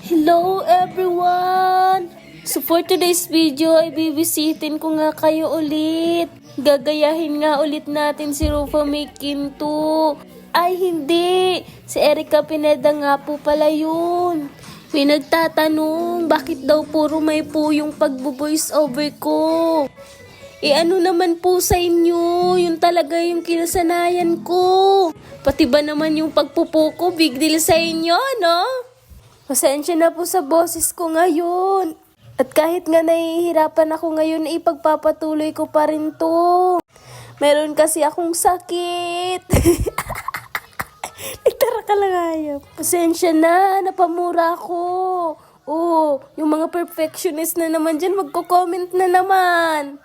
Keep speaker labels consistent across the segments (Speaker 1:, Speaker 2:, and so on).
Speaker 1: Hello everyone! So for today's video ay bibisitin ko nga kayo ulit. Gagayahin nga ulit natin si Rufa May Quinto. Ay hindi! Si Erica Pineda nga po pala yun. May nagtatanong bakit daw puro may po yung pagbo-voice over ko. Ano naman po sa inyo, yun talaga yung kinasanayan ko. Pati ba naman yung pagpupo ko, big deal sa inyo, no? Pasensya na po sa boses ko ngayon. At kahit nga nahihirapan ako ngayon, ipagpapatuloy ko pa rin to. Meron kasi akong sakit. Nagtara ka lang ayap. Pasensya na, napamura ako. Oh, yung mga perfectionist na naman dyan, magko-comment na naman.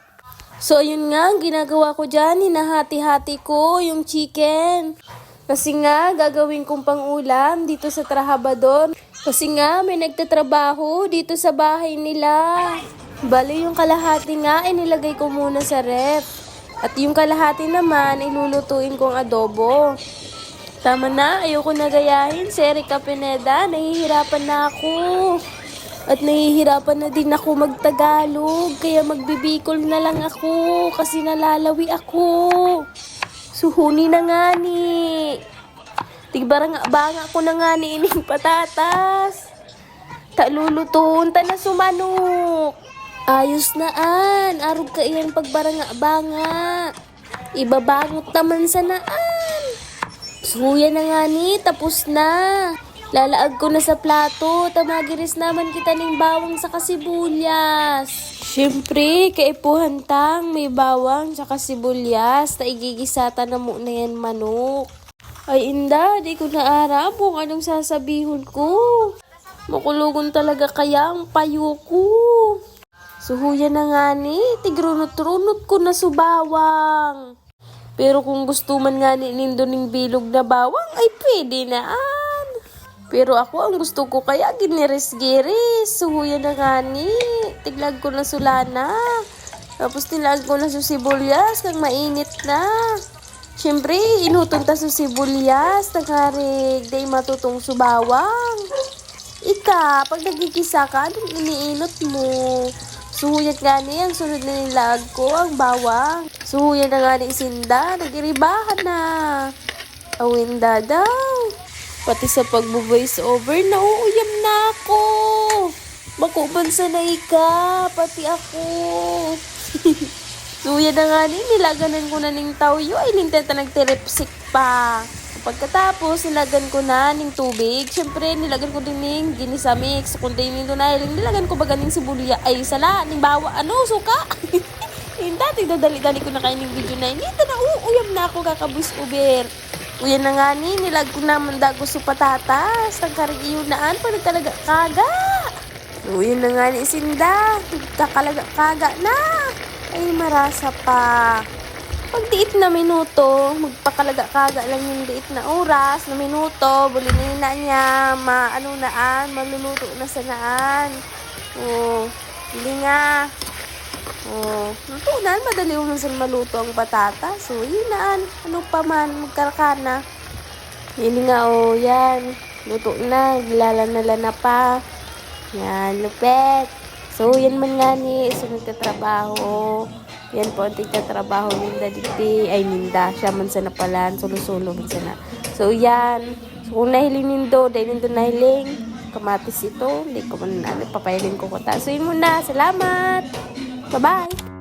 Speaker 1: So, ayun nga, ang ginagawa ko dyan, hinahati-hati ko yung chicken. Kasi nga, gagawin kong pang-ulam dito sa Trabajador. Kasi nga, may nagtatrabaho dito sa bahay nila. Bali, yung kalahati nga, inilagay ko muna sa ref. At yung kalahati naman, ilulutuin kong adobo. Tama na, ayoko na gayahin. Si Erica Pineda, nahihirapan na ako. At nahihirapan na din ako magtagalog. Kaya magbibikol na lang ako. Kasi nalalawi ako. Suhuni na nga ni. Tigbarang-banga ko na nga ni ining patatas. Talulutuon ta na sumanok. Ayos na an. Arog ka iyan pagbarang-banga. Ibabangot naman sa naan. Suya na nga ni. Tapos na. Lalaag ko na sa plato. Tamagiris naman kita ning bawang sa kasibuyas. Siyempre, kaipuhan tang may bawang sa kasibuyas. Taigigisata na mo na yan manok. Ay inda, di ko na aram kung anong sasabihon ko. Makulugon talaga kaya ang payo ko. Suhuya na nga ni, tigrunot-runot ko na subawang. Pero kung gusto man nga ni nindoning bilog na bawang, ay pwede naan. Pero ako ang gusto ko kaya giniris-giris. Suhuya na nga ni, tiglag ko na sulana. Tapos tilag ko na susibuyas kang mainit na. Siyempre, inutong ta sa sibuyas, nagharig, day matutong subawang. Ika, pag nagkikisa ka, anong iniinot mo? Suhuyat nga ni, ang sunod na nilag ko, ang bawang. Suhuyat na nga ni Sinda, nagiribahan na. Awinda daw. Pati sa pagbo-voice over, nauuyam na ako. Makuban sa na ika, pati ako. Suya na nga ni, nilaganan ko na ning tawyo, ay lintenta nagtiripsik pa. Pagkatapos, nilagan ko na ning tubig. Siyempre, nilagan ko din ning ginisamix. Kung din nito na, nilagan ko ba ganing sibulia, ay sala, ning bawa, suka. Hindi, tigdadali-dali ko na kayo ning video na, hindi na, uyam na ako kakabus uber. Uyan na nga ni, nilag ko naman dago sa patatas. Nagkarigiyunaan pa, nagkalaga kaga. Uyan na nga ni Sinda, nagkakalaga kaga na. Ay, marasa pa. Pag diit na minuto, magpakalaga-kaga lang yung diit na oras na minuto, bulinin na niya, maluluto na sa naan. Oh, hindi nga. Oh, luto na, madali mo sa maluto ang patata. So, yun na, ano pa man, magkarakana. Hindi nga, oh, yan. Luto na, gilalana-lana pa. Yan, lupet. So, yan man nga ni, sunod ka trabaho. Yan po, ang tigtatrabaho ninda diti. Ay, ninda. Siya man sa napalan. Solo-solo man sana. So, yan. So, kung nahiling nindo, dahil nindo nahiling, kamatis ito. Hindi ko man, papahiling ko ko ta. So, yun muna. Salamat. Bye-bye.